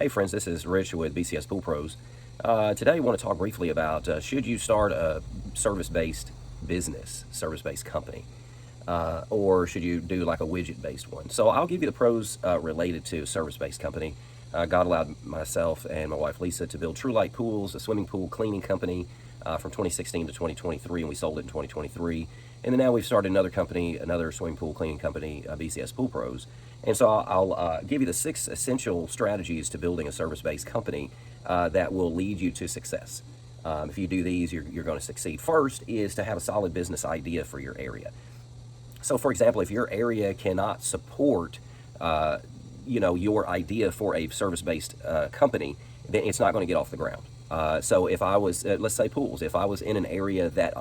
Hey friends, this is Rich with BCS Pool Pros. Today I want to talk briefly about should you start a service-based business, service-based company, or should you do like a widget-based one? So I'll give you the pros related to a service-based company. God allowed myself and my wife Lisa to build True Light Pools, a swimming pool cleaning company from 2016 to 2023, and we sold it in 2023. And then now we've started another company, another swimming pool cleaning company, BCS Pool Pros. And so I'll give you the 6 essential strategies to building a service-based company that will lead you to success. If you do these, you're going to succeed. First is to have a solid business idea for your area. So, for example, if your area cannot support, your idea for a service-based company, then it's not going to get off the ground. So if I was, let's say pools, if I was in an area that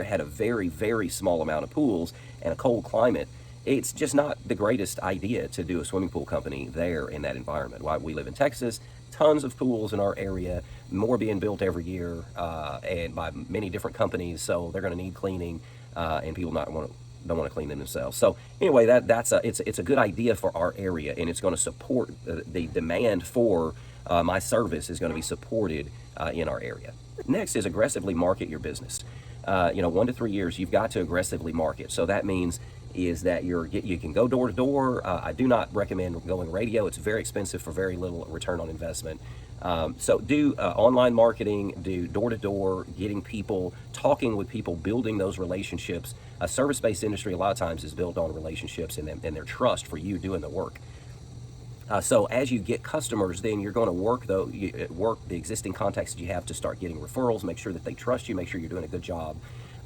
had a very, very small amount of pools and a cold climate, it's just not the greatest idea to do a swimming pool company there in that environment. Why we live in Texas, tons of pools in our area, more being built every year, and by many different companies. So they're going to need cleaning, and people don't want to clean them themselves. So anyway, it's a good idea for our area, and it's going to support the demand for my service is going to be supported in our area. Next is aggressively market your business. 1 to 3 years, you've got to aggressively market. So that means is that you can go door to door. I do not recommend going radio. It's very expensive for very little return on investment. So do online marketing, do door to door, getting people, talking with people, building those relationships. A service-based industry a lot of times is built on relationships and their trust for you doing the work. So as you get customers, then you're going to work the existing contacts that you have to start getting referrals. Make sure that they trust you. Make sure you're doing a good job.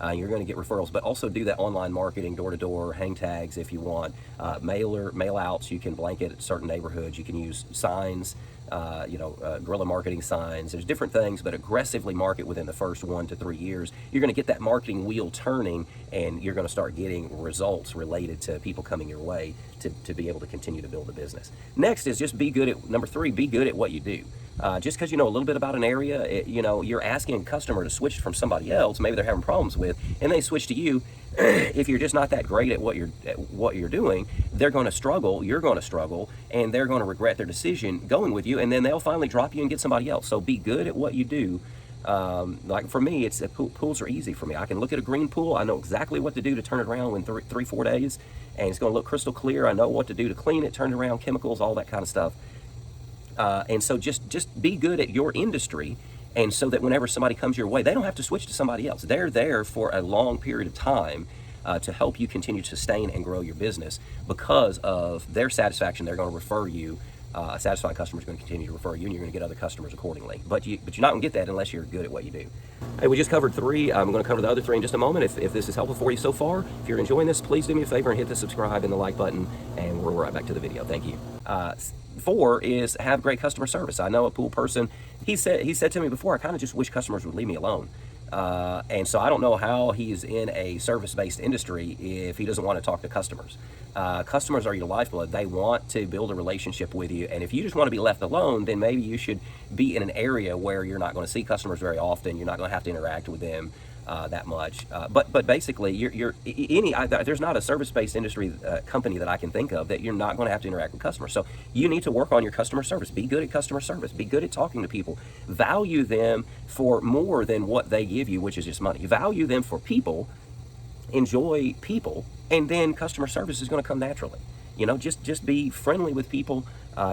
You're going to get referrals, but also do that online marketing, door-to-door, hang tags if you want, mail-outs. You can blanket certain neighborhoods. You can use signs, guerrilla marketing signs. There's different things, but aggressively market within the first 1 to 3 years. You're going to get that marketing wheel turning, and you're going to start getting results related to people coming your way to be able to continue to build a business. Next is just be good at, number 3, be good at what you do. Just because you know a little bit about an area, you're asking a customer to switch from somebody else, maybe they're having problems with, and they switch to you. If you're just not that great at what you're doing, they're going to struggle, you're going to struggle, and they're going to regret their decision going with you, and then they'll finally drop you and get somebody else. So be good at what you do. Like for me, pools are easy for me. I can look at a green pool. I know exactly what to do to turn it around in 3-4 days, and it's going to look crystal clear. I know what to do to clean it, turn it around, chemicals, all that kind of stuff. And so just be good at your industry, and so that whenever somebody comes your way, they don't have to switch to somebody else. They're there for a long period of time to help you continue to sustain and grow your business. Because of their satisfaction, they're going to refer you. A satisfied customer is going to continue to refer you, and you're going to get other customers accordingly. But you're not going to get that unless you're good at what you do. Hey, we just covered 3. I'm going to cover the other 3 in just a moment. If this is helpful for you so far, if you're enjoying this, please do me a favor and hit the subscribe and the like button, and we're right back to the video. Thank you. 4 is have great customer service. I know a pool person, he said to me before, I kind of just wish customers would leave me alone. And so I don't know how he's in a service-based industry if he doesn't want to talk to customers. Customers are your lifeblood. They want to build a relationship with you. And if you just want to be left alone, then maybe you should be in an area where you're not going to see customers very often. You're not going to have to interact with them that much. But basically, there's not a service-based industry company that I can think of that you're not going to have to interact with customers. So you need to work on your customer service. Be good at customer service. Be good at talking to people. Value them for more than what they give you, which is just money. Value them for people. Enjoy people, and then customer service is going to come naturally. Just be friendly with people,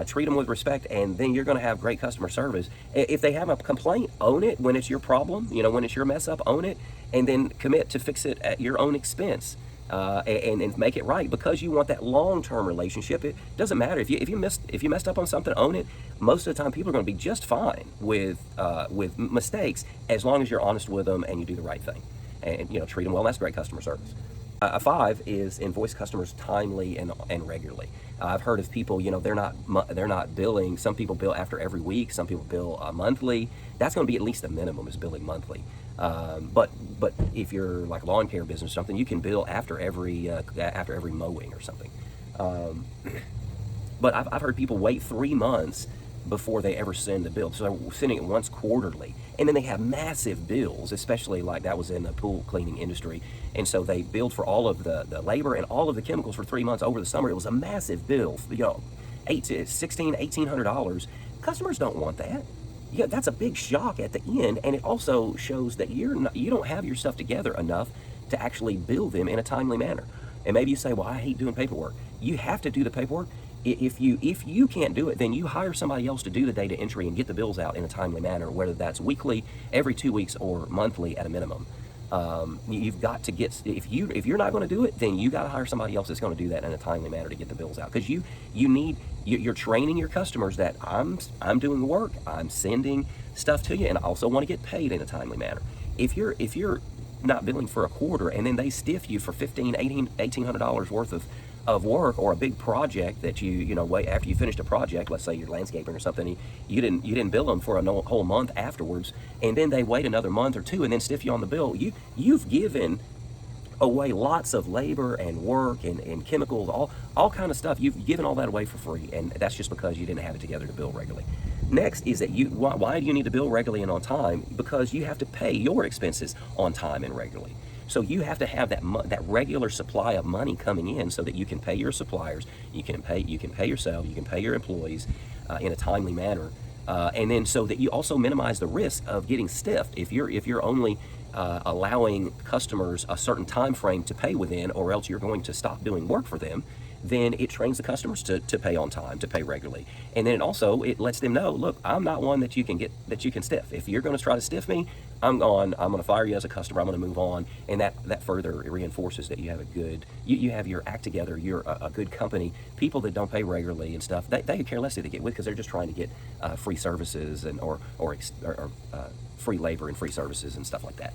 treat them with respect, and then you're going to have great customer service. If they have a complaint, own it when it's your problem, when it's your mess up, own it, and then commit to fix it at your own expense, and make it right, because you want that long-term relationship. It doesn't matter if you messed up on something, own it. Most of the time, people are going to be just fine with mistakes as long as you're honest with them and you do the right thing, and treat them well. That's great customer service. 5 is invoice customers timely and regularly. I've heard of people, they're not billing. Some people bill after every week. Some people bill monthly. That's going to be at least the minimum, is billing monthly. But if you're like a lawn care business or something, you can bill after every mowing or something. But I've heard people wait 3 months before they ever send a bill. So they're sending it once quarterly. And then they have massive bills, especially like that was in the pool cleaning industry. And so they billed for all of the labor and all of the chemicals for 3 months over the summer. It was a massive bill, $1,600, $1,800 Customers don't want that. Yeah, that's a big shock at the end, and it also shows that you don't have your stuff together enough to actually bill them in a timely manner. And maybe you say, "Well, I hate doing paperwork." You have to do the paperwork. If you can't do it, then you hire somebody else to do the data entry and get the bills out in a timely manner, whether that's weekly, every 2 weeks, or monthly at a minimum. You've got to get, if you're not going to do it, then you got to hire somebody else that's going to do that in a timely manner to get the bills out, because you're training your customers that I'm doing the work, I'm sending stuff to you, and I also want to get paid in a timely manner. If you're not billing for a quarter and then they stiff you for $1,800 worth of work, or a big project that wait after you finished a project, let's say you're landscaping or something, you didn't bill them for a whole month afterwards, and then they wait another month or two and then stiff you on the bill. You've given away lots of labor and work and chemicals, all kind of stuff. You've given all that away for free, and that's just because you didn't have it together to bill regularly. Next is that why do you need to bill regularly and on time? Because you have to pay your expenses on time and regularly. So you have to have that regular supply of money coming in, so that you can pay your suppliers, you can pay yourself, you can pay your employees in a timely manner, and then so that you also minimize the risk of getting stiffed. If you're only allowing customers a certain time frame to pay within, or else you're going to stop doing work for them, then it trains the customers to pay on time, to pay regularly. And then it lets them know, look, I'm not one that you can stiff. If you're going to try to stiff me, I'm going to fire you as a customer. I'm going to move on. And that further reinforces that you have you have your act together. You're a good company. People that don't pay regularly and stuff, they care less who they get with, because they're just trying to get free services or free labor and free services and stuff like that.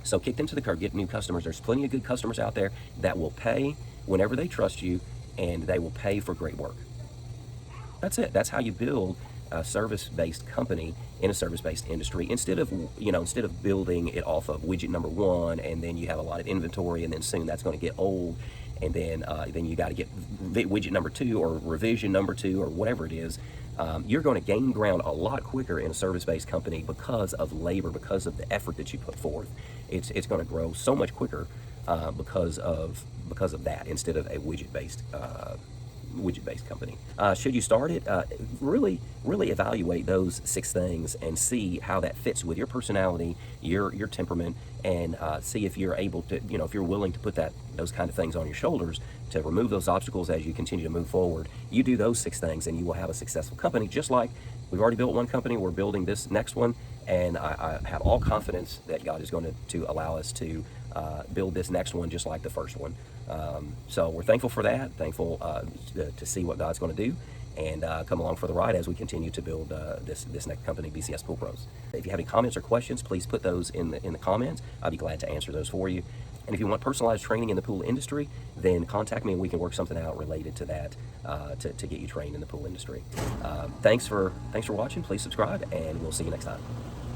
So kick them to the curb, get new customers. There's plenty of good customers out there that will pay whenever they trust you, and they will pay for great work. That's it. That's how you build a service-based company in a service-based industry, instead of building it off of widget number one, and then you have a lot of inventory, and then soon that's going to get old, and then you got to get widget number two or revision number two or whatever it is. You're going to gain ground a lot quicker in a service-based company because of labor, because of the effort that you put forth. It's going to grow so much quicker because of that, instead of a widget-based company. Should you start it? Really evaluate those 6 things and see how that fits with your personality, your temperament, and see if you're able to, if you're willing to put those kind of things on your shoulders to remove those obstacles as you continue to move forward. You do those 6 things and you will have a successful company. Just like we've already built one company, we're building this next one, and I have all confidence that God is going to allow us to build this next one just like the first one. So we're thankful for that, thankful to see what God's going to do, and come along for the ride as we continue to build this next company, BCS Pool Pros. If you have any comments or questions, please put those in the comments. I'll be glad to answer those for you. And if you want personalized training in the pool industry, then contact me and we can work something out related to that to get you trained in the pool industry. Thanks for watching. Please subscribe, and we'll see you next time.